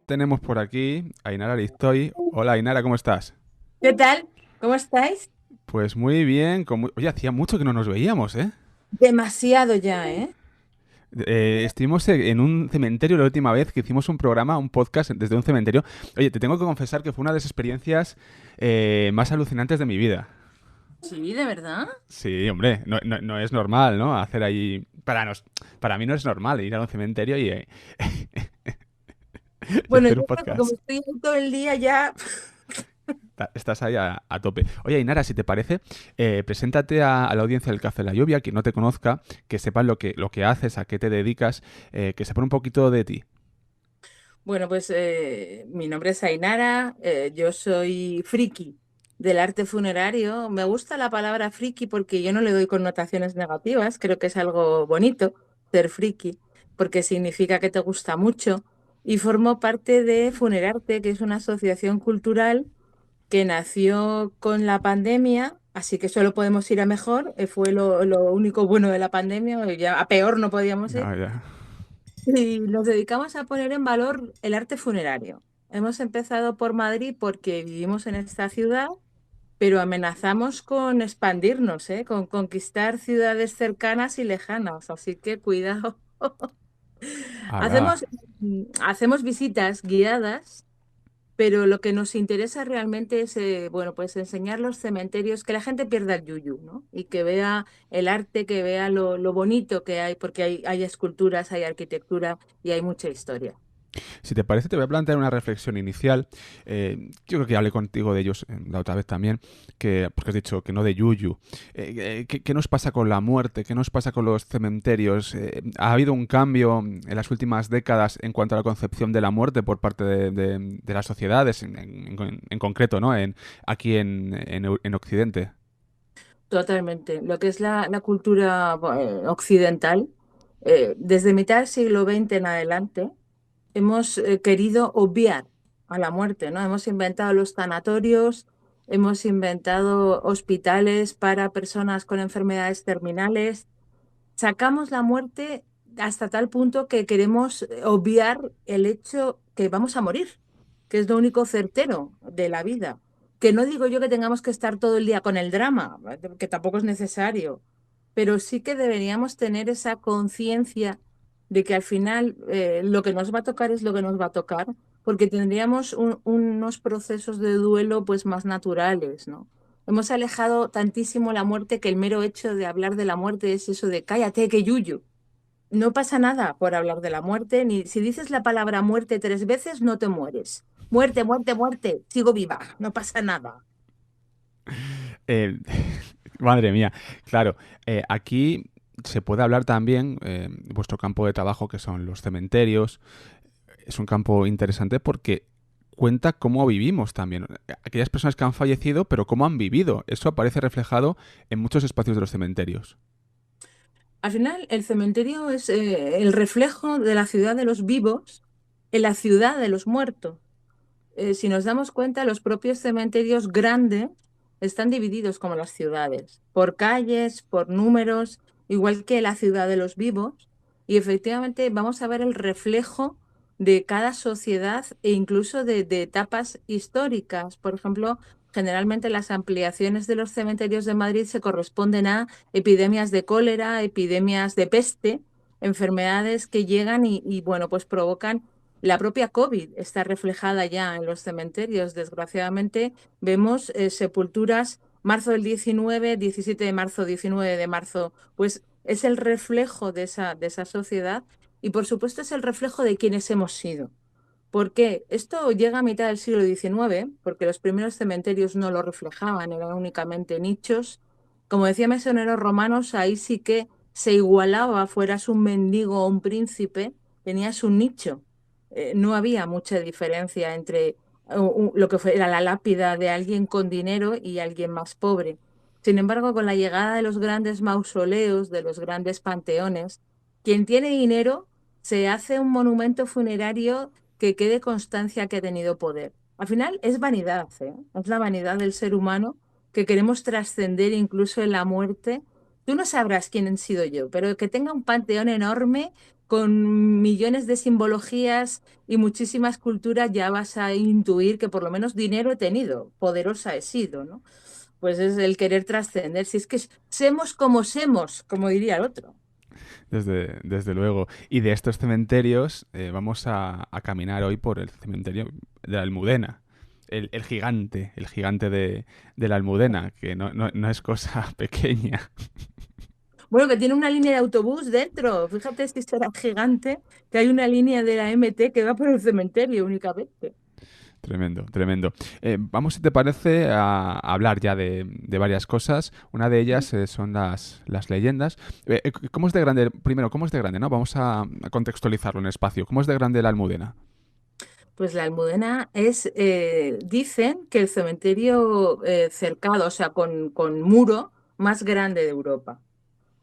tenemos por aquí a Ainara Aristoy. Hola Ainara, ¿cómo estás? ¿Qué tal? ¿Cómo estáis? Pues muy bien. Oye, hacía mucho que no nos veíamos, ¿eh? Demasiado ya, ¿eh? Estuvimos en un cementerio la última vez que hicimos un programa, un podcast desde un cementerio. Oye, te tengo que confesar que fue una de las experiencias más alucinantes de mi vida. Sí, ¿de verdad? Sí, hombre, no es normal, ¿no? Hacer ahí... Para mí no es normal ir a un cementerio y Bueno, hacer yo un creo que como podcast. estoy ahí todo el día ya... Estás ahí a tope. Oye, Ainara, si te parece, preséntate a la audiencia del Café de la Lluvia, quien no te conozca, que sepan lo que haces, a qué te dedicas, que sepan un poquito de ti. Bueno, pues mi nombre es Ainara, yo soy friki del arte funerario. Me gusta la palabra friki porque yo no le doy connotaciones negativas, creo que es algo bonito ser friki, porque significa que te gusta mucho. Y formo parte de Funerarte, que es una asociación cultural que nació con la pandemia, así que solo podemos ir a mejor, fue lo único bueno de la pandemia, ya a peor no podíamos ir, Ah, ya. y nos dedicamos a poner en valor el arte funerario. Hemos empezado por Madrid porque vivimos en esta ciudad, pero amenazamos con expandirnos, con conquistar ciudades cercanas y lejanas, así que cuidado. Hala. Hacemos, hacemos visitas guiadas, pero lo que nos interesa realmente es, bueno, pues enseñar los cementerios, que la gente pierda el yuyu, ¿no? Y que vea el arte, que vea lo bonito que hay, porque hay esculturas, hay arquitectura y hay mucha historia. Si te parece, te voy a plantear una reflexión inicial. Yo creo que hablé contigo de ellos la otra vez también, porque has dicho que no de Yuyu. ¿Qué nos pasa con la muerte? ¿Qué nos pasa con los cementerios? ¿Ha habido un cambio en las últimas décadas en cuanto a la concepción de la muerte por parte de las sociedades, en concreto, ¿no? Aquí en Occidente? Totalmente. Lo que es la cultura occidental, desde mitad del siglo XX en adelante, hemos querido obviar a la muerte, ¿no? Hemos inventado los sanatorios, hemos inventado hospitales para personas con enfermedades terminales. Sacamos la muerte hasta tal punto que queremos obviar el hecho que vamos a morir, que es lo único certero de la vida. Que no digo yo que tengamos que estar todo el día con el drama, que tampoco es necesario, pero sí que deberíamos tener esa conciencia de que al final lo que nos va a tocar es lo que nos va a tocar, porque tendríamos unos procesos de duelo pues más naturales, ¿no? Hemos alejado tantísimo la muerte que el mero hecho de hablar de la muerte es eso de cállate, que yuyu. No pasa nada por hablar de la muerte, ni si dices la palabra muerte 3 veces, no te mueres. Muerte, muerte, muerte, sigo viva, no pasa nada. Eh, Madre mía, claro, aquí se puede hablar también, vuestro campo de trabajo, que son los cementerios, es un campo interesante porque cuenta cómo vivimos también. Aquellas personas que han fallecido, pero cómo han vivido. Eso aparece reflejado en muchos espacios de los cementerios. Al final, el cementerio es el reflejo de la ciudad de los vivos en la ciudad de los muertos. Si nos damos cuenta, los propios cementerios grandes están divididos como las ciudades, por calles, por números, igual que la ciudad de los vivos. Y efectivamente vamos a ver el reflejo de cada sociedad e incluso de etapas históricas. Por ejemplo, generalmente las ampliaciones de los cementerios de Madrid se corresponden a epidemias de cólera, epidemias de peste, enfermedades que llegan bueno, pues provocan la propia COVID está reflejada ya en los cementerios. Desgraciadamente, vemos sepulturas marzo del 19, 17 de marzo, 19 de marzo. Pues es el reflejo de esa sociedad y, por supuesto, es el reflejo de quienes hemos sido. ¿Por qué? Esto llega a mitad del siglo XIX, porque los primeros cementerios no lo reflejaban, eran únicamente nichos. Como decía Mesonero Romanos, ahí sí que se igualaba, fueras un mendigo o un príncipe, tenías un nicho. No había mucha diferencia entre lo que era la lápida de alguien con dinero y alguien más pobre. Sin embargo, con la llegada de los grandes mausoleos, de los grandes panteones, quien tiene dinero se hace un monumento funerario que quede constancia que ha tenido poder. Al final es vanidad, ¿eh? Es la vanidad del ser humano que queremos trascender incluso en la muerte. Tú no sabrás quién he sido yo, pero que tenga un panteón enorme con millones de simbologías y muchísimas culturas, ya vas a intuir que por lo menos dinero he tenido, poderosa he sido, ¿no? Pues es el querer trascender. Si es que semos, como diría el otro. Desde luego. Y de estos cementerios vamos a caminar hoy por el cementerio de la Almudena. El gigante de la Almudena, que no es cosa pequeña. Bueno, que tiene una línea de autobús dentro. Fíjate si será gigante, que hay una línea de la MT que va por el cementerio únicamente. Tremendo, tremendo. Vamos, si te parece, a hablar ya de varias cosas. Una de ellas son las leyendas. ¿Cómo es de grande? Primero, ¿cómo es de grande? ¿No? Vamos a contextualizarlo en espacio. ¿Cómo es de grande la Almudena? Pues la Almudena es, dicen que el cementerio cercado, o sea, con muro más grande de Europa.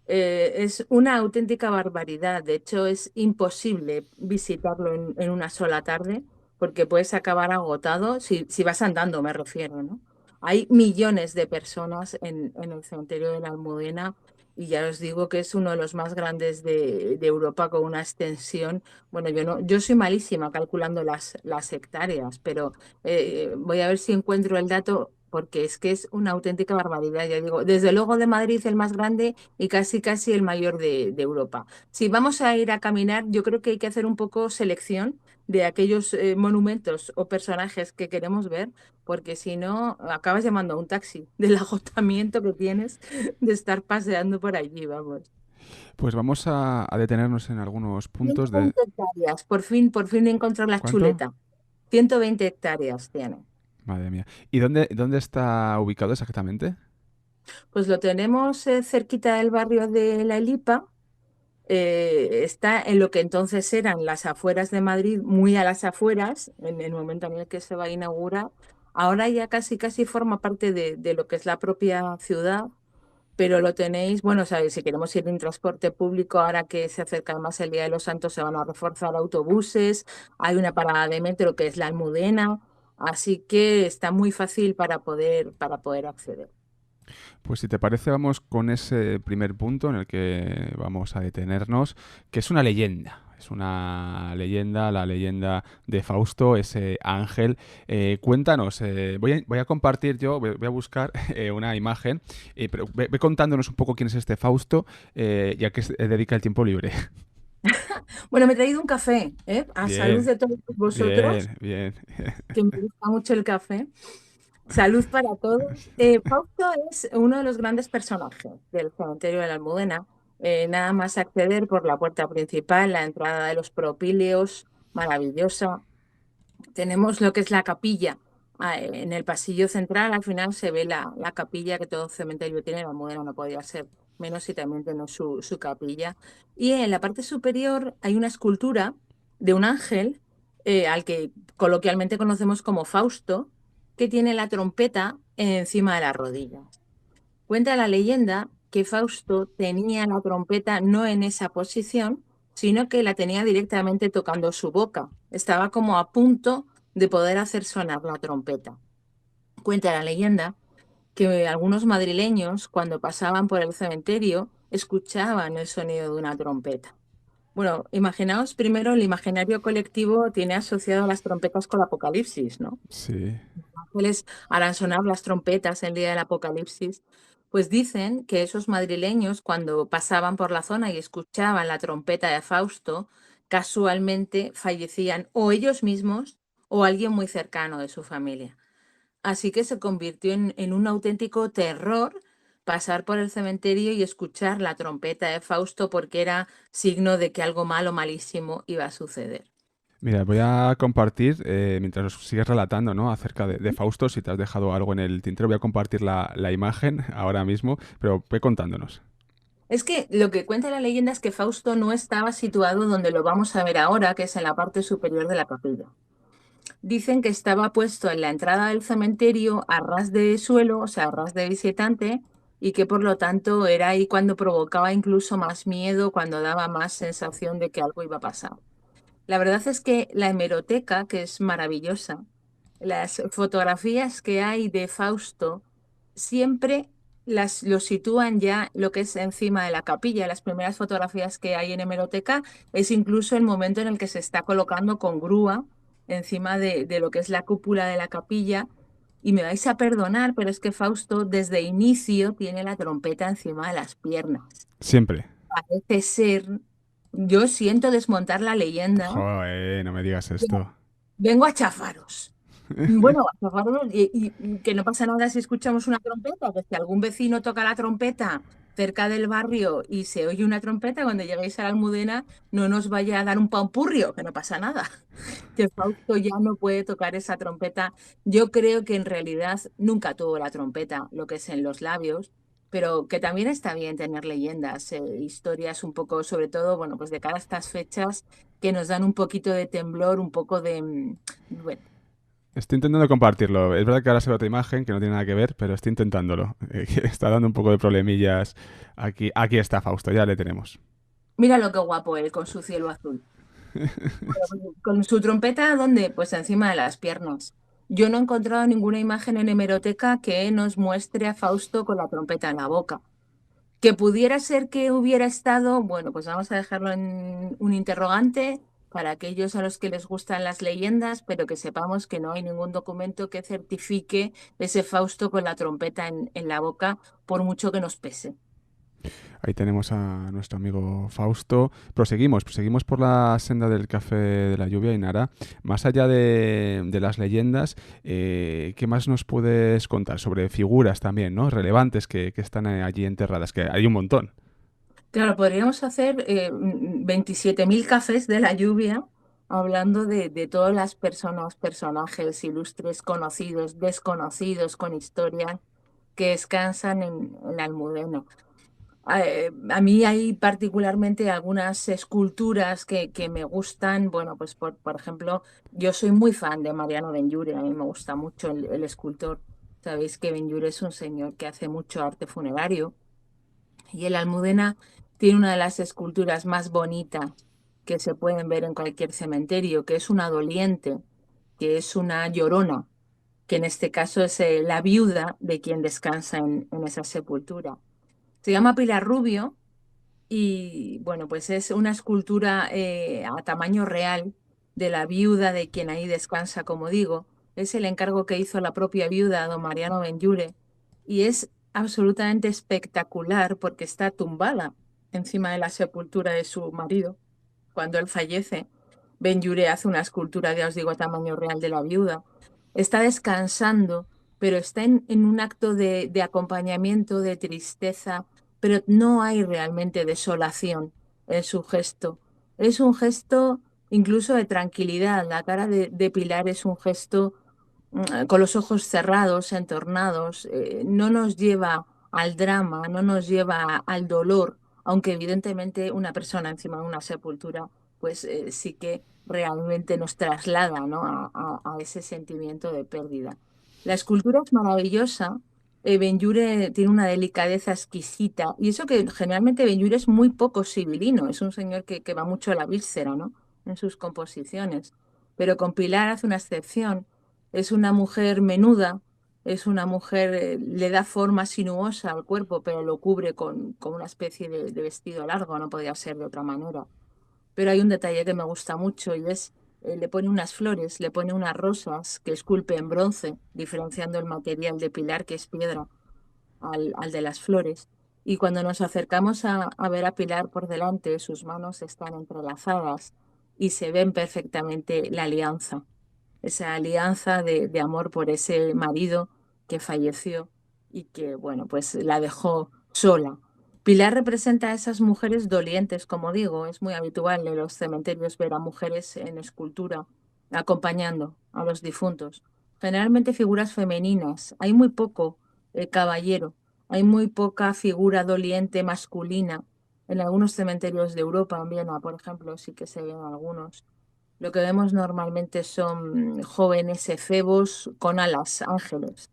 Es una auténtica barbaridad. De hecho, es imposible visitarlo en una sola tarde porque puedes acabar agotado si vas andando, me refiero, ¿no? Hay millones de personas en el cementerio de la Almudena y ya os digo que es uno de los más grandes de Europa con una extensión. Bueno, yo no, yo soy malísima calculando las hectáreas, pero voy a ver si encuentro el dato porque es que es una auténtica barbaridad. Ya digo, desde luego de Madrid el más grande y casi casi el mayor de Europa. Si vamos a ir a caminar, yo creo que hay que hacer un poco selección de aquellos monumentos o personajes que queremos ver, porque si no, acabas llamando a un taxi del agotamiento que tienes de estar paseando por allí, vamos. Pues vamos a detenernos en algunos puntos de... 120 hectáreas, por fin encontrar la ¿Cuánto? chuleta. 120 hectáreas tiene. Madre mía. ¿Y dónde está ubicado exactamente? Pues lo tenemos cerquita del barrio de La Elipa. Está en lo que entonces eran las afueras de Madrid, muy a las afueras, en el momento en el que se va a inaugurar. Ahora ya casi casi forma parte de lo que es la propia ciudad, pero lo tenéis, bueno, sabéis, si queremos ir en transporte público, ahora que se acerca más el Día de los Santos, se van a reforzar autobuses, hay una parada de metro que es la Almudena, así que está muy fácil para poder acceder. Pues si te parece, vamos con ese primer punto en el que vamos a detenernos, que es una leyenda. Es una leyenda, la leyenda de Fausto, ese ángel. Cuéntanos, voy a compartir yo, voy a buscar una imagen, pero ve contándonos un poco quién es este Fausto, ya que dedica el tiempo libre. Bueno, me he traído un café, ¿eh? A salud Bien, de todos vosotros, bien, bien. que me gusta mucho el café. Salud para todos. Fausto es uno de los grandes personajes del cementerio de la Almudena. Nada más acceder por la puerta principal, la entrada de los propíleos, maravillosa. Tenemos lo que es la capilla. En el pasillo central, al final se ve la capilla que todo cementerio tiene. La Almudena no podía ser menos y también tiene su capilla. Y en la parte superior hay una escultura de un ángel al que coloquialmente conocemos como Fausto, que tiene la trompeta encima de las rodillas. Cuenta la leyenda que Fausto tenía la trompeta no en esa posición, sino que la tenía directamente tocando su boca. Estaba como a punto de poder hacer sonar la trompeta. Cuenta la leyenda que algunos madrileños, cuando pasaban por el cementerio, escuchaban el sonido de una trompeta. Bueno, imaginaos primero el imaginario colectivo tiene asociado a las trompetas con el apocalipsis, ¿no? Sí. Ángeles harán sonar las trompetas el día del Apocalipsis, pues dicen que esos madrileños cuando pasaban por la zona y escuchaban la trompeta de Fausto, casualmente fallecían o ellos mismos o alguien muy cercano de su familia. Así que se convirtió en un auténtico terror pasar por el cementerio y escuchar la trompeta de Fausto porque era signo de que algo malo, malísimo iba a suceder. Mira, voy a compartir, mientras nos sigues relatando, ¿no? Acerca de Fausto, si te has dejado algo en el tintero, voy a compartir la imagen ahora mismo, pero ve contándonos. Es que lo que cuenta la leyenda es que Fausto no estaba situado donde lo vamos a ver ahora, que es en la parte superior de la capilla. Dicen que estaba puesto en la entrada del cementerio a ras de suelo, o sea, a ras de visitante, y que por lo tanto era ahí cuando provocaba incluso más miedo, cuando daba más sensación de que algo iba a pasar. La verdad es que la hemeroteca, que es maravillosa, las fotografías que hay de Fausto, siempre los sitúan ya lo que es encima de la capilla. Las primeras fotografías que hay en hemeroteca es incluso el momento en el que se está colocando con grúa encima de lo que es la cúpula de la capilla. Y me vais a perdonar, pero es que Fausto desde inicio tiene la trompeta encima de las piernas. Siempre. Parece ser, yo siento desmontar la leyenda. Joder, no me digas esto. Vengo a chafaros. Bueno, a chafaros y que no pasa nada si escuchamos una trompeta, que si algún vecino toca la trompeta cerca del barrio y se oye una trompeta, cuando lleguéis a la Almudena, no nos vaya a dar un pampurrio, que no pasa nada. Que Fausto ya no puede tocar esa trompeta. Yo creo que en realidad nunca tuvo la trompeta, lo que es en los labios, pero que también está bien tener leyendas, historias un poco, sobre todo, bueno, pues de cara a estas fechas que nos dan un poquito de temblor, un poco de, bueno, Estoy intentando compartirlo. Es verdad que ahora se ve otra imagen que no tiene nada que ver, pero estoy intentándolo. Que está dando un poco de problemillas. Aquí está Fausto, ya le tenemos. mira lo que guapo él con su cielo azul. Con su trompeta, ¿dónde? Pues encima de las piernas. Yo no he encontrado ninguna imagen en hemeroteca que nos muestre a Fausto con la trompeta en la boca. Que pudiera ser que hubiera estado, bueno, pues vamos a dejarlo en un interrogante para aquellos a los que les gustan las leyendas, pero que sepamos que no hay ningún documento que certifique ese Fausto con la trompeta en la boca, por mucho que nos pese. Ahí tenemos a nuestro amigo Fausto. Proseguimos por la senda del café de la lluvia y Nara. Más allá de las leyendas, ¿qué más nos puedes contar sobre figuras también, ¿no? Relevantes que están allí enterradas? Que hay un montón. Claro, podríamos hacer 27.000 cafés de la lluvia hablando de todas las personas, personajes ilustres, conocidos, desconocidos, con historia, que descansan en la Almudena. A mí hay particularmente algunas esculturas que me gustan. Bueno, pues por ejemplo, yo soy muy fan de Mariano Benlliure, a mí me gusta mucho el escultor. Sabéis que Benlliure es un señor que hace mucho arte funerario y el Almudena tiene una de las esculturas más bonitas que se pueden ver en cualquier cementerio, que es una doliente, que es una llorona, que en este caso es la viuda de quien descansa en esa sepultura. Se llama Pilar Rubio y bueno, pues es una escultura a tamaño real de la viuda de quien ahí descansa, como digo. Es el encargo que hizo la propia viuda, don Mariano Benlliure, y es absolutamente espectacular porque está tumbada encima de la sepultura de su marido. Cuando él fallece, Benlliure hace una escultura, ya os digo, a tamaño real de la viuda. Está descansando, pero está en un acto de acompañamiento, de tristeza, pero no hay realmente desolación en su gesto. Es un gesto incluso de tranquilidad. La cara de Pilar es un gesto con los ojos cerrados, entornados, no nos lleva al drama, no nos lleva al dolor, aunque evidentemente una persona encima de una sepultura, pues sí que realmente nos traslada, ¿no? a ese sentimiento de pérdida. La escultura es maravillosa. Benlliure tiene una delicadeza exquisita, y eso que generalmente Benlliure es muy poco sibilino, es un señor que va mucho a la víscera, ¿no? En sus composiciones. Pero con Pilar hace una excepción. Es una mujer menuda, es una mujer, le da forma sinuosa al cuerpo, pero lo cubre con una especie de vestido largo, no podía ser de otra manera. Pero hay un detalle que me gusta mucho y es, le pone unas flores, le pone unas rosas que esculpe en bronce, diferenciando el material de Pilar, que es piedra, al de las flores. Y cuando nos acercamos a ver a Pilar por delante, sus manos están entrelazadas y se ven perfectamente la alianza, esa alianza de amor por ese marido que falleció y que, bueno, pues la dejó sola. Pilar representa a esas mujeres dolientes, como digo, es muy habitual en los cementerios ver a mujeres en escultura acompañando a los difuntos. Generalmente figuras femeninas, hay muy poco caballero, hay muy poca figura doliente masculina. En algunos cementerios de Europa, en Viena, por ejemplo, sí que se ven algunos. Lo que vemos normalmente son jóvenes efebos con alas, ángeles,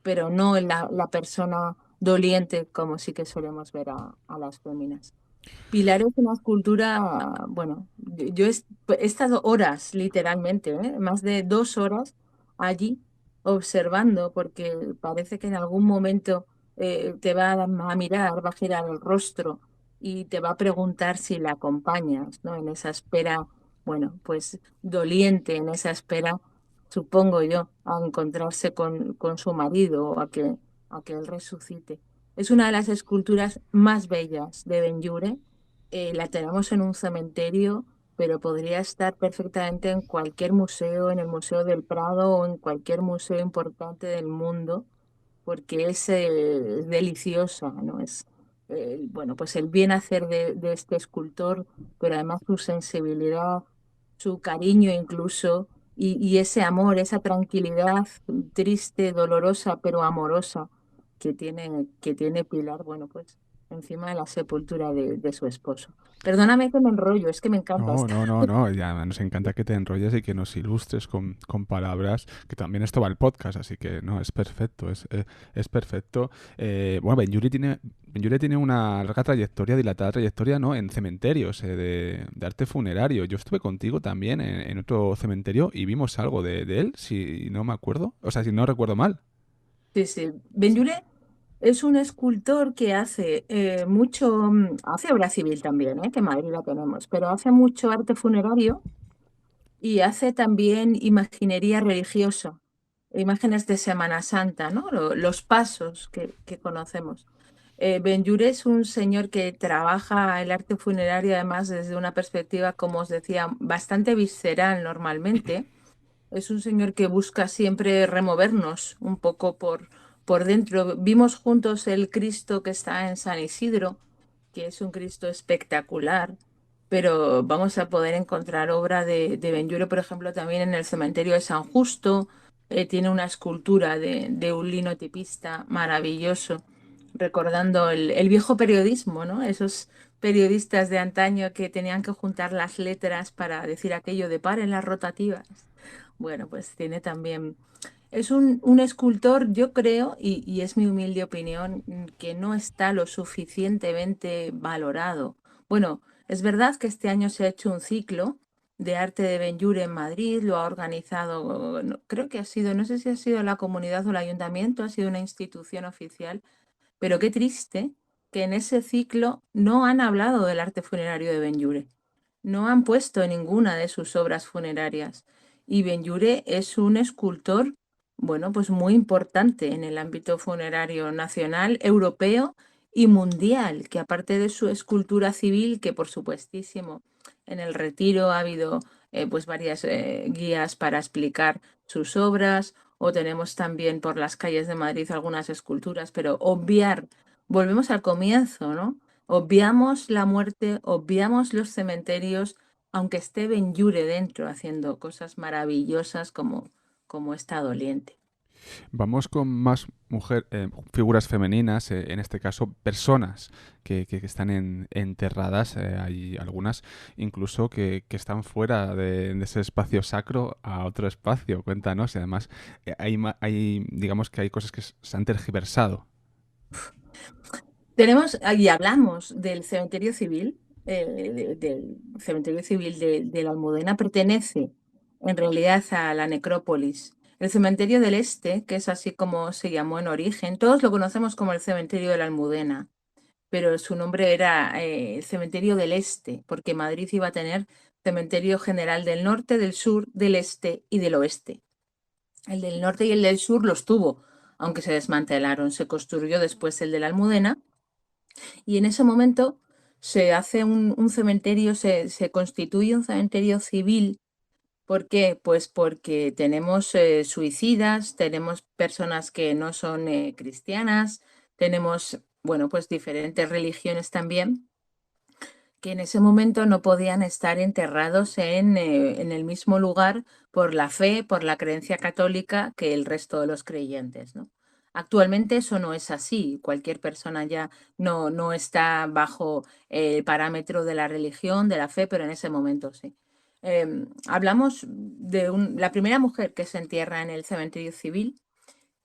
pero no la persona doliente como sí que solemos ver a las féminas. Pilar es una escultura, bueno, yo he estado horas, literalmente, más de 2 horas allí observando, porque parece que en algún momento te va a mirar, va a girar el rostro y te va a preguntar si la acompañas, ¿no? En esa espera, bueno, pues doliente, en esa espera, supongo yo, a encontrarse con su marido o a que él resucite. Es una de las esculturas más bellas de Benlliure. La tenemos en un cementerio, pero podría estar perfectamente en cualquier museo, en el Museo del Prado o en cualquier museo importante del mundo, porque es deliciosa, ¿no? Es, bueno, pues el bien hacer de este escultor, pero además su sensibilidad, su cariño incluso, y ese amor, esa tranquilidad triste, dolorosa, pero amorosa que tiene Pilar, bueno, pues encima de la sepultura de su esposo. Perdóname que me enrollo, es que me encanta No, esta. no, no, no. Ya nos encanta que te enrolles y que nos ilustres con palabras, que también esto va al podcast, así que no, es perfecto, es perfecto. Bueno, Benlliure tiene una larga trayectoria, dilatada trayectoria, ¿no? En cementerios de arte funerario. Yo estuve contigo también en otro cementerio y vimos algo de él, si no me acuerdo, o sea, si no recuerdo mal. Sí, sí. Benlliure es un escultor que hace mucho, hace obra civil también, que en Madrid la tenemos, pero hace mucho arte funerario y hace también imaginería religiosa, imágenes de Semana Santa, ¿no? Los pasos que conocemos. Benlliure es un señor que trabaja el arte funerario además desde una perspectiva, como os decía, bastante visceral normalmente. Es un señor que busca siempre removernos un poco por dentro. Vimos juntos el Cristo que está en San Isidro, que es un Cristo espectacular, pero vamos a poder encontrar obra de Benlliure, por ejemplo, también en el cementerio de San Justo. Tiene una escultura de un linotipista maravilloso, recordando el viejo periodismo, ¿no? Esos periodistas de antaño que tenían que juntar las letras para decir aquello de paren las rotativas. Bueno, pues tiene también, es un escultor, yo creo, y es mi humilde opinión, que no está lo suficientemente valorado. Bueno, es verdad que este año se ha hecho un ciclo de arte de Benlliure en Madrid, lo ha organizado, creo que ha sido, no sé si ha sido la comunidad o el ayuntamiento, ha sido una institución oficial, pero qué triste que en ese ciclo no han hablado del arte funerario de Benlliure. No han puesto ninguna de sus obras funerarias. Y Benlliure es un escultor, bueno, pues muy importante en el ámbito funerario nacional, europeo y mundial, que aparte de su escultura civil, que por supuestísimo en el Retiro ha habido pues varias guías para explicar sus obras, o tenemos también por las calles de Madrid algunas esculturas, pero obviar, volvemos al comienzo, ¿no? Obviamos la muerte, obviamos los cementerios, aunque esté Benlliure dentro haciendo cosas maravillosas como esta doliente. Vamos con más figuras femeninas, en este caso personas que están enterradas. Hay algunas incluso que están fuera de ese espacio sacro a otro espacio. Cuéntanos, y además digamos que hay cosas que se han tergiversado. Tenemos, y hablamos del cementerio civil, del cementerio civil de la Almudena, pertenece en realidad a la necrópolis. El cementerio del Este, que es así como se llamó en origen, todos lo conocemos como el cementerio de la Almudena, pero su nombre era el cementerio del Este, porque Madrid iba a tener cementerio general del norte, del sur, del este y del oeste. El del norte y el del sur los tuvo, aunque se desmantelaron. Se construyó después el de la Almudena y en ese momento se hace un cementerio, se constituye un cementerio civil. ¿Por qué? Pues porque tenemos suicidas, tenemos personas que no son cristianas, tenemos, bueno, pues diferentes religiones también, que en ese momento no podían estar enterrados en el mismo lugar por la fe, por la creencia católica que el resto de los creyentes, ¿no? Actualmente eso no es así. Cualquier persona ya no está bajo el parámetro de la religión, de la fe, pero en ese momento sí. Hablamos de la primera mujer que se entierra en el cementerio civil,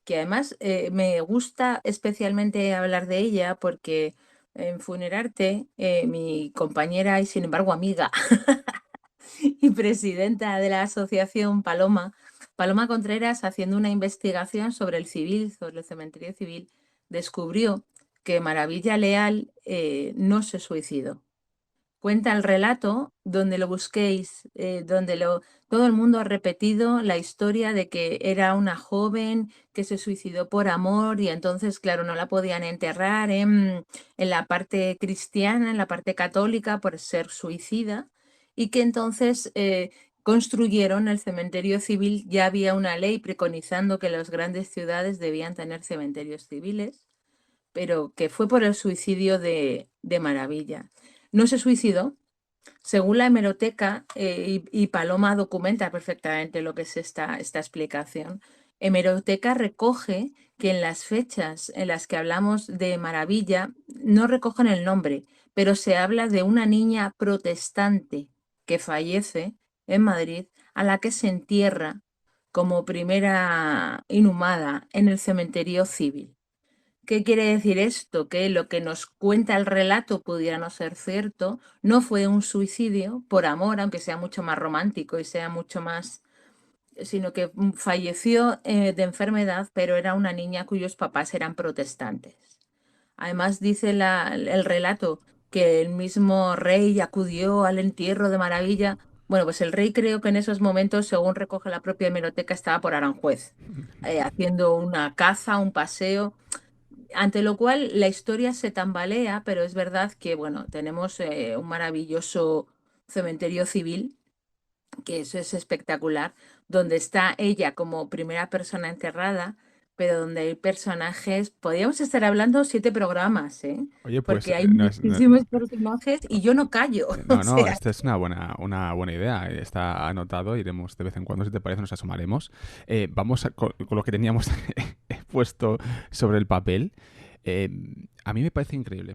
que además me gusta especialmente hablar de ella porque en Funerarte, mi compañera y sin embargo amiga y presidenta de la asociación Paloma, Paloma Contreras, haciendo una investigación sobre el civil, sobre el cementerio civil, descubrió que Maravilla Leal no se suicidó. Cuenta el relato, donde lo busquéis, todo el mundo ha repetido la historia de que era una joven que se suicidó por amor y entonces, claro, no la podían enterrar en la parte cristiana, en la parte católica, por ser suicida, y que entonces construyeron el cementerio civil. Ya había una ley preconizando que las grandes ciudades debían tener cementerios civiles, pero que fue por el suicidio de Maravilla. No se suicidó. Según la hemeroteca, y Paloma documenta perfectamente lo que es esta explicación, hemeroteca recoge que en las fechas en las que hablamos de Maravilla no recogen el nombre, pero se habla de una niña protestante que fallece en Madrid, a la que se entierra como primera inhumada en el cementerio civil. ¿Qué quiere decir esto? Que lo que nos cuenta el relato pudiera no ser cierto, no fue un suicidio por amor, aunque sea mucho más romántico y sea mucho más, sino que falleció de enfermedad, pero era una niña cuyos papás eran protestantes. Además dice el relato que el mismo rey acudió al entierro de Maravilla. Bueno, pues el rey, creo que en esos momentos, según recoge la propia hemeroteca, estaba por Aranjuez, haciendo una caza, un paseo. Ante lo cual la historia se tambalea, pero es verdad que, bueno, tenemos un maravilloso cementerio civil, que eso es espectacular, donde está ella como primera persona enterrada, pero donde hay personajes. Podríamos estar hablando 7 programas, ¿eh? Oye, pues Porque hay no muchísimos personajes y yo no callo. O no, no, sea, esta es una buena idea. Está anotado, iremos de vez en cuando, si te parece, nos asomaremos. Vamos con lo que teníamos puesto sobre el papel. Eh, a mí me parece increíble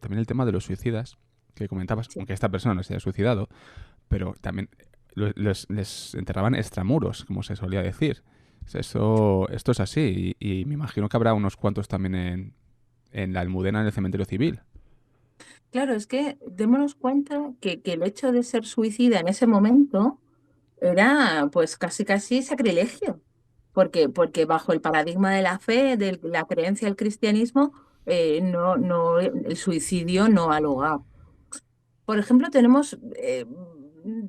también el tema de los suicidas que comentabas, sí. aunque esta persona no se haya suicidado, pero también les enterraban extramuros, como se solía decir. Esto es así y me imagino que habrá unos cuantos también en la Almudena, en el cementerio civil. Claro, es que démonos cuenta que el hecho de ser suicida en ese momento era pues casi casi sacrilegio, porque bajo el paradigma de la fe, de la creencia del cristianismo, el suicidio no ha lugar. Por ejemplo, tenemos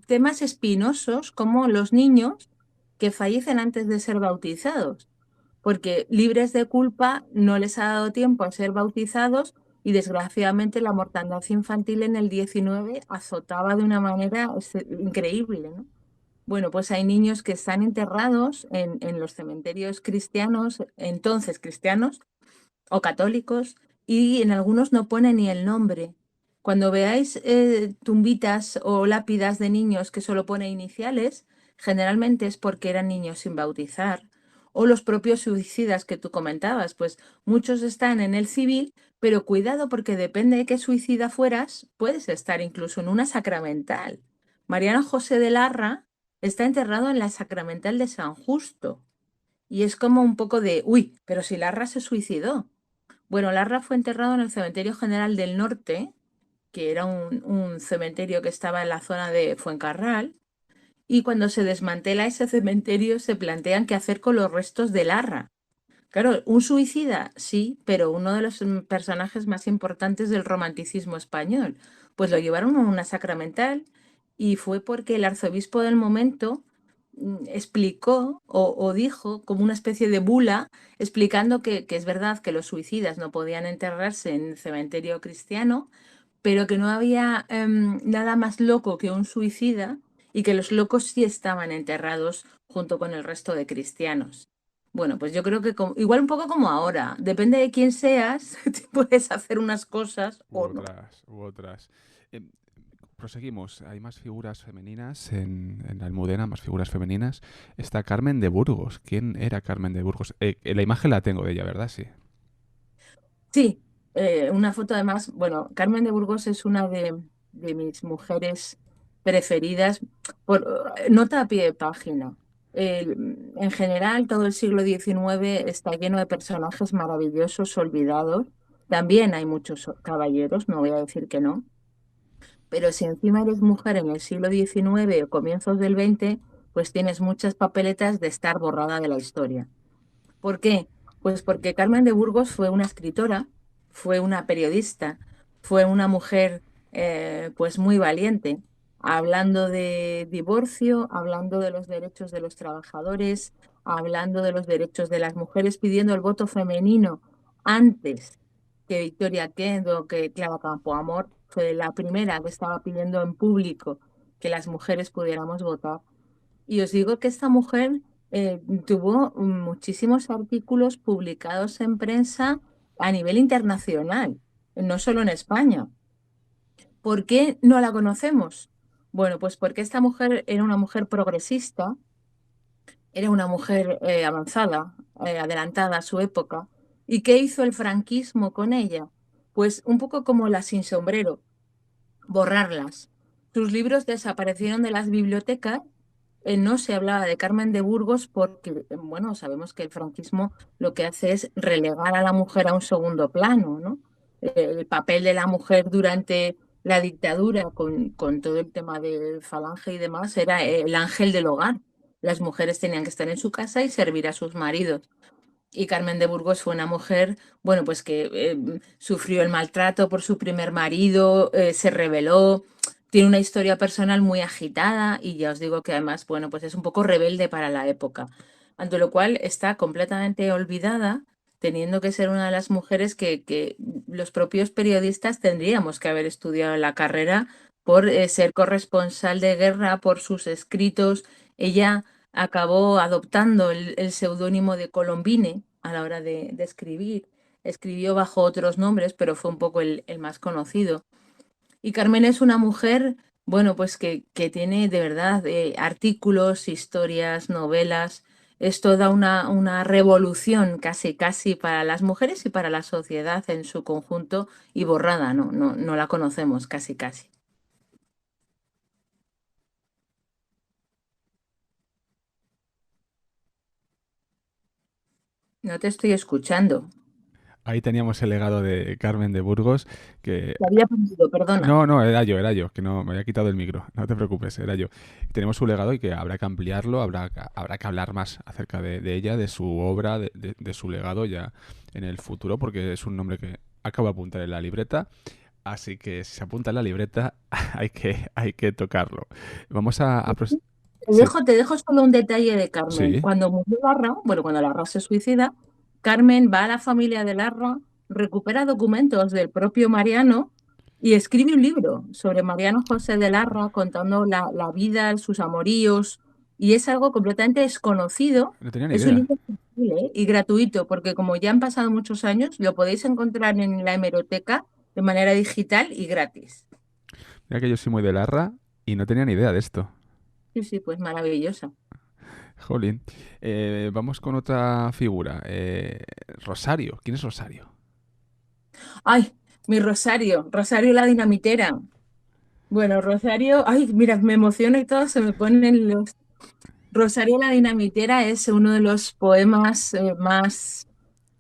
temas espinosos como los niños que fallecen antes de ser bautizados, porque libres de culpa no les ha dado tiempo a ser bautizados y desgraciadamente la mortandad infantil en el 19 azotaba de una manera increíble, ¿no? Bueno, pues hay niños que están enterrados en los cementerios cristianos, entonces cristianos o católicos, y en algunos no pone ni el nombre. Cuando veáis tumbitas o lápidas de niños que solo pone iniciales, generalmente es porque eran niños sin bautizar. O los propios suicidas que tú comentabas, pues muchos están en el civil, pero cuidado porque depende de qué suicida fueras, puedes estar incluso en una sacramental. Mariano José de Larra está enterrado en la sacramental de San Justo. Y es como un poco de, uy, pero si Larra se suicidó. Bueno, Larra fue enterrado en el Cementerio General del Norte, que era un cementerio que estaba en la zona de Fuencarral, y cuando se desmantela ese cementerio se plantean qué hacer con los restos de Larra. Claro, un suicida, sí, pero uno de los personajes más importantes del romanticismo español. Pues lo llevaron a una sacramental y fue porque el arzobispo del momento explicó o dijo como una especie de bula explicando que es verdad que los suicidas no podían enterrarse en el cementerio cristiano, pero que no había nada más loco que un suicida y que los locos sí estaban enterrados junto con el resto de cristianos. Bueno, pues yo creo que igual un poco como ahora, depende de quién seas, te puedes hacer unas cosas U o no. otras, u otras. Em, Proseguimos. Hay más figuras femeninas en la Almudena, más figuras femeninas. Está Carmen de Burgos. ¿Quién era Carmen de Burgos? La imagen la tengo de ella, ¿verdad? Sí. Sí, una foto además, bueno, Carmen de Burgos es una de mis mujeres preferidas, nota a pie de página. En general, todo el siglo XIX está lleno de personajes maravillosos, olvidados. También hay muchos caballeros, no voy a decir que no, pero si encima eres mujer en el siglo XIX o comienzos del XX, pues tienes muchas papeletas de estar borrada de la historia. ¿Por qué? Pues porque Carmen de Burgos fue una escritora, fue una periodista, fue una mujer pues muy valiente, hablando de divorcio, hablando de los derechos de los trabajadores, hablando de los derechos de las mujeres, pidiendo el voto femenino antes que Victoria Kent o que Clara Campoamor. Fue la primera que estaba pidiendo en público que las mujeres pudiéramos votar. Y os digo que esta mujer tuvo muchísimos artículos publicados en prensa a nivel internacional, no solo en España. ¿Por qué no la conocemos? Bueno, pues porque esta mujer era una mujer progresista, era una mujer avanzada, adelantada a su época. ¿Y qué hizo el franquismo con ella? Pues un poco como la sin sombrero, borrarlas. Sus libros desaparecieron de las bibliotecas. No se hablaba de Carmen de Burgos porque, bueno, sabemos que el franquismo lo que hace es relegar a la mujer a un segundo plano, ¿no? El papel de la mujer durante la dictadura, con todo el tema de Falange y demás, era el ángel del hogar. Las mujeres tenían que estar en su casa y servir a sus maridos. Y Carmen de Burgos fue una mujer, bueno, pues que sufrió el maltrato por su primer marido, se rebeló, tiene una historia personal muy agitada y ya os digo que además, bueno, pues es un poco rebelde para la época. Ante lo cual está completamente olvidada, teniendo que ser una de las mujeres que los propios periodistas tendríamos que haber estudiado en la carrera por ser corresponsal de guerra, por sus escritos. Ella acabó adoptando el seudónimo de Colombine a la hora de escribir. Escribió bajo otros nombres, pero fue un poco el más conocido. Y Carmen es una mujer, bueno, pues que tiene de verdad artículos, historias, novelas. Es toda una revolución casi, casi para las mujeres y para la sociedad en su conjunto y borrada, no la conocemos casi, casi. No te estoy escuchando. Ahí teníamos el legado de Carmen de Burgos, que Te había perdido, perdona. no, no, era yo, que no me había quitado el micro, no te preocupes, era yo. Tenemos su legado y que habrá que ampliarlo, habrá que hablar más acerca de ella, de su obra, de su legado ya en el futuro, porque es un nombre que acabo de apuntar en la libreta, así que si se apunta en la libreta hay que tocarlo. Vamos sí, Te dejo solo un detalle de Carmen. sí, Cuando murió Larra, bueno, cuando Larra se suicida, Carmen va a la familia de Larra, recupera documentos del propio Mariano y escribe un libro sobre Mariano José de Larra, contando la vida, sus amoríos, y es algo completamente desconocido. no tenía ni Es un idea. libro accesible, y gratuito, porque como ya han pasado muchos años, lo podéis encontrar en la hemeroteca de manera digital y gratis. Mira que yo soy muy de Larra y no tenía ni idea de esto. Sí, sí, pues maravillosa. Jolín. Vamos con otra figura. Rosario. ¿Quién es Rosario? Ay, mi Rosario, Rosario la Dinamitera. Bueno, Rosario, ay, mira, me emociono y todo, se me ponen los... Rosario la Dinamitera es uno de los poemas más,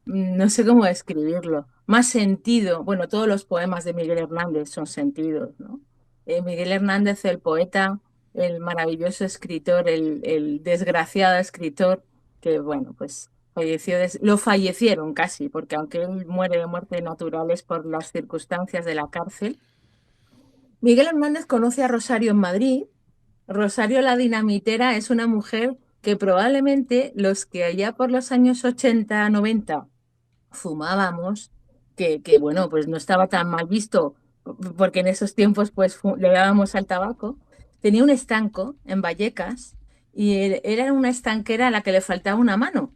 no sé cómo describirlo, más sentido. Bueno, todos los poemas de Miguel Hernández son sentidos, ¿no? Miguel Hernández, el poeta, el maravilloso escritor, el desgraciado escritor, que bueno, pues falleció, lo fallecieron casi, porque aunque él muere de muerte natural es por las circunstancias de la cárcel. Miguel Hernández conoce a Rosario en Madrid. Rosario la Dinamitera es una mujer que probablemente los que allá por los años 80, 90 fumábamos, bueno, pues no estaba tan mal visto, porque en esos tiempos pues le dábamos al tabaco, tenía un estanco en Vallecas y era una estanquera a la que le faltaba una mano.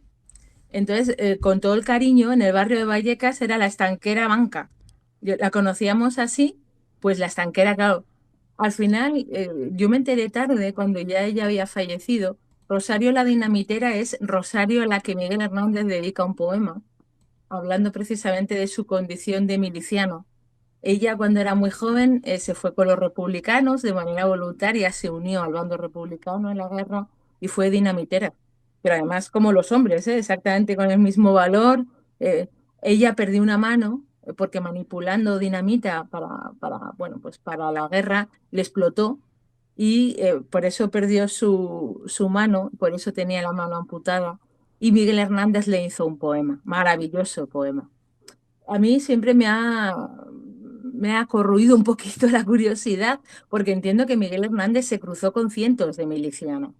Entonces, con todo el cariño, en el barrio de Vallecas era la estanquera Banca. La conocíamos así, pues la estanquera, claro. Al final, yo me enteré tarde, cuando ya ella había fallecido. Rosario la Dinamitera es Rosario a la que Miguel Hernández dedica un poema, hablando precisamente de su condición de miliciano. Ella, cuando era muy joven, se fue con los republicanos de manera voluntaria, se unió al bando republicano en la guerra y fue dinamitera. Pero además, como los hombres, exactamente con el mismo valor. Ella perdió una mano porque manipulando dinamita bueno, pues para la guerra le explotó y por eso perdió su mano, por eso tenía la mano amputada. y Miguel Hernández le hizo un poema, maravilloso poema. A mí siempre me ha corroído un poquito la curiosidad, porque entiendo que Miguel Hernández se cruzó con cientos de milicianos.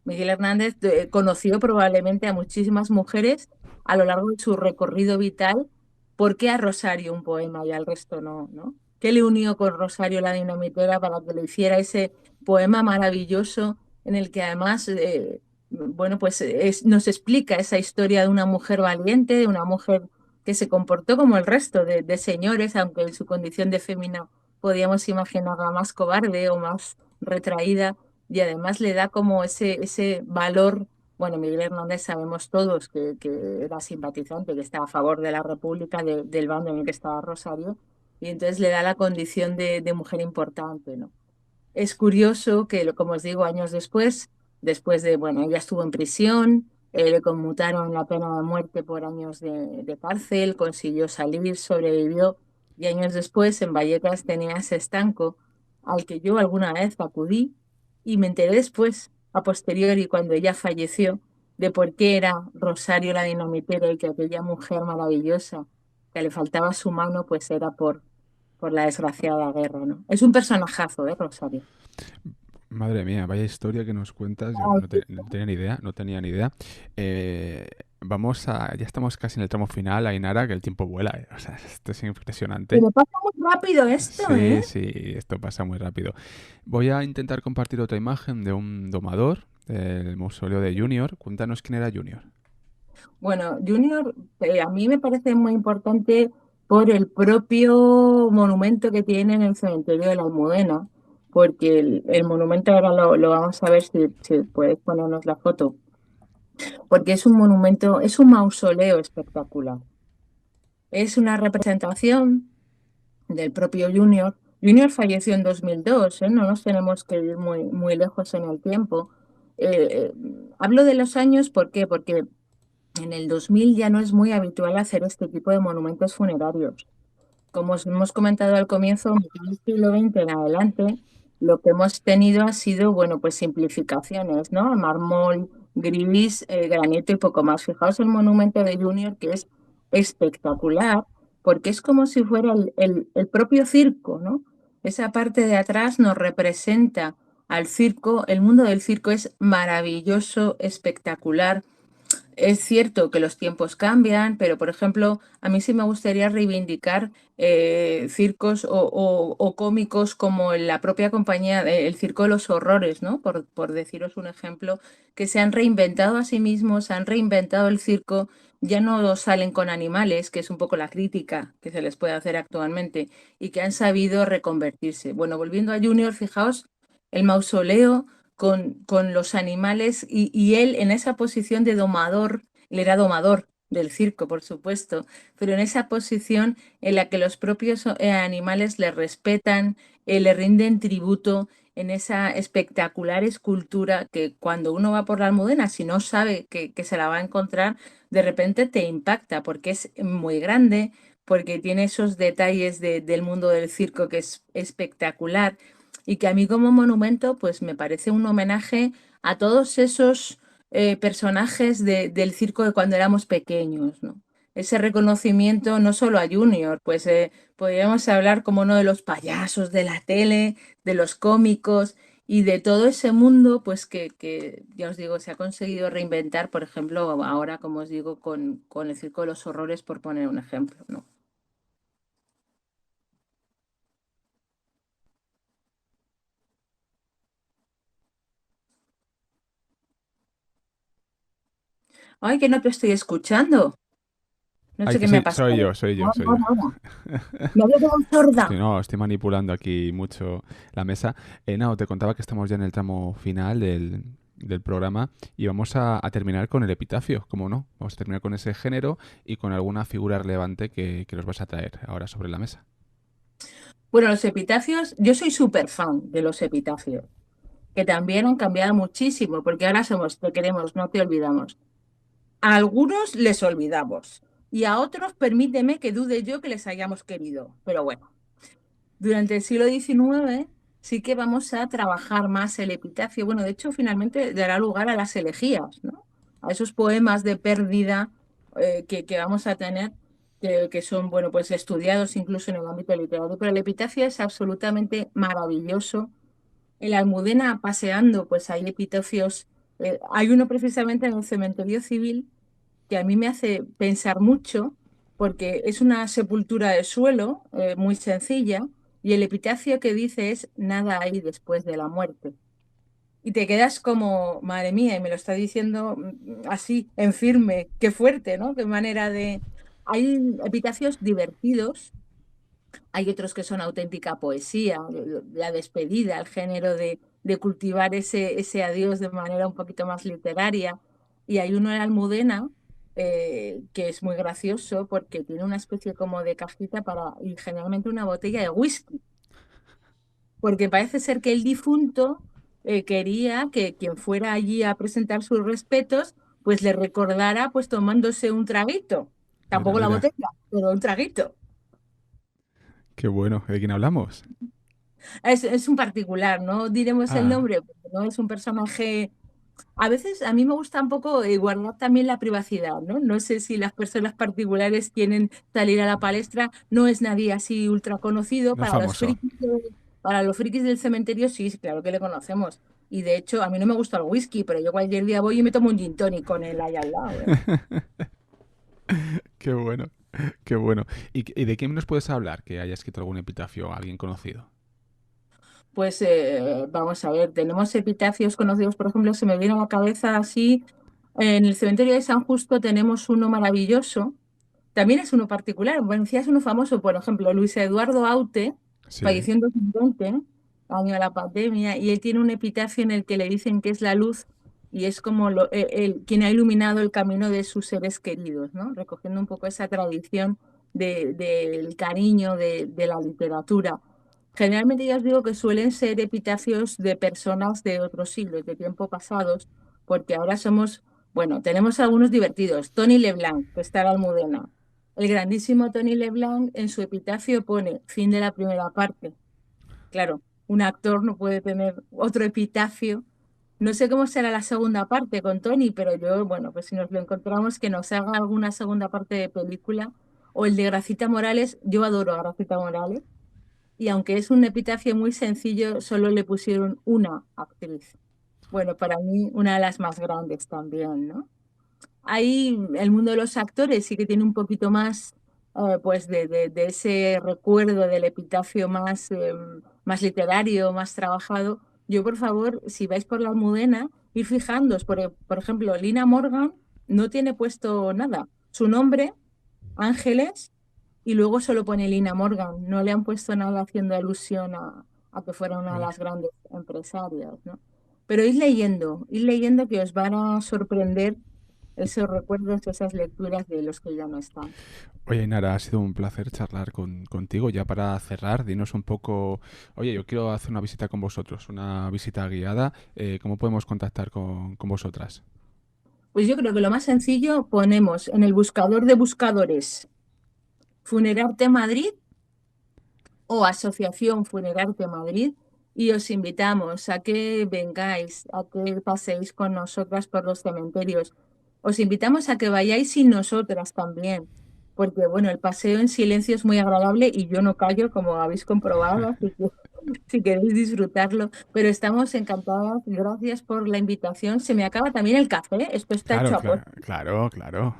Miguel Hernández conoció probablemente a muchísimas mujeres a lo largo de su recorrido vital. ¿Por qué a Rosario un poema y al resto no, ¿no? ¿Qué le unió con Rosario la Dinamitera para que le hiciera ese poema maravilloso en el que además, bueno, pues nos explica esa historia de una mujer valiente, de una mujer que se comportó como el resto de señores, aunque en su condición de fémina podíamos imaginarla más cobarde o más retraída, y además le da como ese valor. Bueno, Miguel Hernández sabemos todos que era simpatizante, que estaba a favor de la República, del bando en el que estaba Rosario, y entonces le da la condición de mujer importante, ¿no? Es curioso que, como os digo, años después de, bueno, ella estuvo en prisión, le conmutaron la pena de muerte por años de cárcel, consiguió salir, sobrevivió, y años después en Vallecas tenía ese estanco al que yo alguna vez acudí y me enteré después, a posteriori, cuando ella falleció, de por qué era Rosario la Dinamitera y que aquella mujer maravillosa que le faltaba su mano, pues era por la desgraciada guerra, ¿no? Es un personajazo, ¿eh, Rosario? Madre mía, vaya historia que nos cuentas. Yo Ay, no tenía ni idea, no tenía ni idea. Ya estamos casi en el tramo final, Ainara, que el tiempo vuela. O sea, esto es impresionante. pero pasa muy rápido esto, Sí, ¿eh? sí, esto pasa muy rápido. Voy a intentar compartir otra imagen de un domador del mausoleo de Junior. Cuéntanos quién era Junior. Bueno, Junior, a mí me parece muy importante por el propio monumento que tiene en el cementerio de la Almudena, porque el monumento ahora lo vamos a ver si puedes ponernos la foto, porque es un monumento, es un mausoleo espectacular. Es una representación del propio Junior. Junior falleció en 2002, ¿eh? No nos tenemos que ir muy lejos en el tiempo. Hablo de los años, ¿por qué? Porque en el 2000 ya no es muy habitual hacer este tipo de monumentos funerarios. Como os hemos comentado al comienzo, en el siglo XX en adelante, lo que hemos tenido ha sido, bueno, pues simplificaciones, ¿no? Mármol, gris, granito y poco más. Fijaos el monumento de Junior, que es espectacular, porque es como si fuera el propio circo, ¿no? Esa parte de atrás nos representa al circo. El mundo del circo es maravilloso, espectacular. Es cierto que los tiempos cambian, pero por ejemplo, a mí sí me gustaría reivindicar circos o cómicos como la propia compañía, el Circo de los Horrores, ¿no? Por deciros un ejemplo, que se han reinventado a sí mismos, han reinventado el circo, ya no salen con animales, que es un poco la crítica que se les puede hacer actualmente, y que han sabido reconvertirse. Bueno, volviendo a Junior, fijaos, el mausoleo con los animales y él en esa posición de domador, él era domador del circo, por supuesto, pero en esa posición en la que los propios animales le respetan, le rinden tributo en esa espectacular escultura que cuando uno va por la Almudena, si no sabe que se la va a encontrar, de repente te impacta porque es muy grande, porque tiene esos detalles del mundo del circo que es espectacular y que a mí como monumento pues me parece un homenaje a todos esos personajes del circo de cuando éramos pequeños, ¿no? Ese reconocimiento no solo a Junior, pues podríamos hablar como uno de los payasos de la tele, de los cómicos y de todo ese mundo pues que ya os digo, se ha conseguido reinventar, por ejemplo, ahora como os digo, con el Circo de los Horrores, por poner un ejemplo, ¿no? Ay, que no te estoy escuchando. No Ay, sé que qué me ha sí, pasado. soy yo. Ahora. Me había quedado sorda. No, estoy manipulando aquí mucho la mesa. No, te contaba que estamos ya en el tramo final del programa y vamos a terminar con el epitafio, ¿cómo no? Vamos a terminar con ese género y con alguna figura relevante que nos vas a traer ahora sobre la mesa. Bueno, los epitafios, yo soy súper fan de los epitafios, que también han cambiado muchísimo, porque ahora somos te queremos, no te olvidamos. A algunos les olvidamos y a otros permíteme que dude yo que les hayamos querido. Pero bueno, durante el siglo XIX sí que vamos a trabajar más el epitafio. Bueno, de hecho, finalmente dará lugar a las elegías, ¿no? a esos poemas de pérdida que vamos a tener, que son, bueno, pues estudiados incluso en el ámbito literario. Pero el epitafio es absolutamente maravilloso. En la Almudena paseando, pues hay epitafios. Hay uno precisamente en el cementerio civil que a mí me hace pensar mucho, porque es una sepultura de suelo muy sencilla, y el epitafio que dice es nada hay después de la muerte. Y te quedas como, madre mía, y me lo está diciendo así, en firme, qué fuerte, ¿no? Qué manera de... Hay epitafios divertidos, hay otros que son auténtica poesía, la despedida, el género de cultivar ese adiós de manera un poquito más literaria. Y hay uno en Almudena que es muy gracioso porque tiene una especie como de cajita y generalmente una botella de whisky, porque parece ser que el difunto quería que quien fuera allí a presentar sus respetos, pues le recordara pues tomándose un traguito. Mira, Tampoco la mira, botella, pero un traguito. qué bueno. ¿De quién hablamos? Es un particular, no diremos el Ah, nombre, porque no es un personaje. A veces a mí me gusta un poco guardar también la privacidad, ¿no? No sé si las personas particulares quieren salir a la palestra, no es nadie así ultra conocido. no es famoso. Para los frikis del cementerio sí, sí, claro que le conocemos. Y de hecho, a mí no me gusta el whisky, pero yo cualquier día voy y me tomo un gin tonic con él ahí al lado, ¿eh? Qué bueno, qué bueno. ¿Y de quién nos puedes hablar que haya escrito algún epitafio a alguien conocido? Pues vamos a ver, tenemos epitafios conocidos, por ejemplo, se me viene a la cabeza así, en el cementerio de San Justo tenemos uno maravilloso, también es uno particular, en Valencia es uno famoso, por ejemplo, Luis Eduardo Aute, Sí, falleció en 2020, año de la pandemia, y él tiene un epitafio en el que le dicen que es la luz y es como quien ha iluminado el camino de sus seres queridos, ¿no? Recogiendo un poco esa tradición del cariño de la literatura. Generalmente ya os digo que suelen ser epitafios de personas de otros siglos, de tiempo pasados, porque ahora somos, bueno, tenemos algunos divertidos. Tony Leblanc, que está en la Almudena. El grandísimo Tony Leblanc en su epitafio pone fin de la primera parte. Claro, un actor no puede tener otro epitafio. No sé cómo será la segunda parte con Tony, pero yo, bueno, pues si nos lo encontramos, que nos haga alguna segunda parte de película. O el de Gracita Morales, yo adoro a Gracita Morales, y aunque es un epitafio muy sencillo, solo le pusieron una actriz. Bueno, para mí una de las más grandes también, ¿no? Ahí el mundo de los actores sí que tiene un poquito más, pues, de ese recuerdo del epitafio más literario, más trabajado. Yo, por favor, si vais por la Almudena, ir fijándoos, por ejemplo, Lina Morgan no tiene puesto nada. Su nombre, Ángeles, y luego solo pone Lina Morgan. No le han puesto nada haciendo alusión a que fuera una de vale. las grandes empresarias, ¿no? Pero id leyendo que os van a sorprender esos recuerdos, esas lecturas de los que ya no están. Oye, Nara, ha sido un placer charlar contigo. Ya para cerrar, dinos un poco, oye, yo quiero hacer una visita con vosotros, una visita guiada. ¿Cómo podemos contactar con vosotras? Pues yo creo que lo más sencillo, ponemos en el buscador de buscadores Funerarte Madrid o Asociación Funerarte Madrid, y os invitamos a que vengáis, a que paséis con nosotras por los cementerios. Os invitamos a que vayáis sin nosotras también, porque bueno, el paseo en silencio es muy agradable y yo no callo, como habéis comprobado, así que si queréis disfrutarlo, pero estamos encantadas. Gracias por la invitación. Se me acaba también el café, esto está Claro, hecho a claro, posta. claro, claro.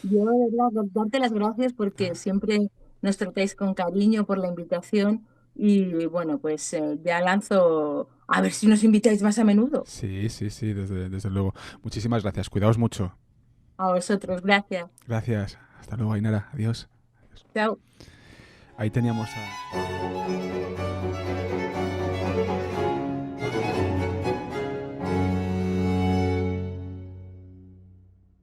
Yo, de verdad, darte las gracias porque siempre nos tratáis con cariño por la invitación y bueno, pues ya lanzo a ver si nos invitáis más a menudo. Sí, sí, sí, desde luego. Muchísimas gracias. Cuidaos mucho. A vosotros, gracias. Gracias. Hasta luego, Ainara. Adiós. Chao. Ahí teníamos a...